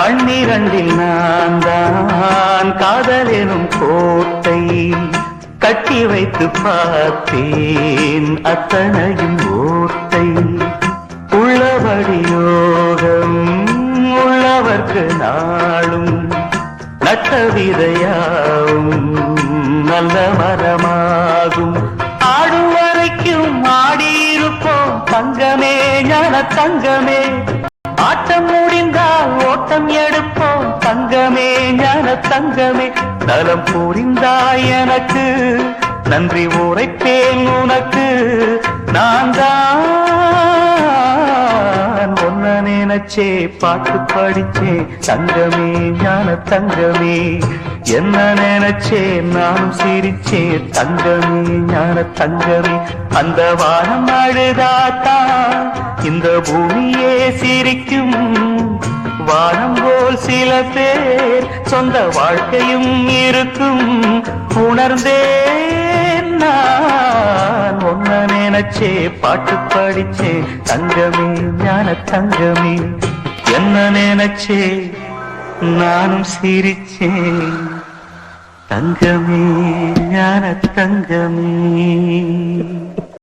கண்ணிரண்டில் நான் தான் காதல் எனும் கோட்டை கட்டி வைத்து பார்த்தேன் அத்தனையும் ஓட்டை உள்ளபடி யோகம் உள்ளவர்க்கு நாளும் நட்ட விதையாவும் நல்ல மரமாகும் ஆடும் வரைக்கும் ஆடியிருப்போம் தங்கமே ஞான தங்கமே ஆட்டம் முடிந்தால் ஓட்டம் எடுப்போம் தங்கமே ஞான தங்கமே நலம் புரிந்தாய் எனக்கு நன்றி உரைப்பேன் உனக்கு நான் தான் ஒன்ன நினைச்சே பாட்டு படிச்சே தங்கமே ஞான தங்கமே என்ன நினைச்சே நானும் சிரிச்சே தங்கமே ஞான தங்கமே அந்த வானம் அழுதாத்தான் இந்த பூமியே சிரிக்கும் வானம் போல் சில பேர் சொந்த வாழ்க்கையும் இருக்கும் உணர்ந்தேன் நான் ஒன்ன நினைச்சே பாட்டு படிச்சே தங்கமே ஞான தங்கமே என்ன நினைச்சே நானும் சிரிச்சேன் தங்கமே ஞான தங்கமே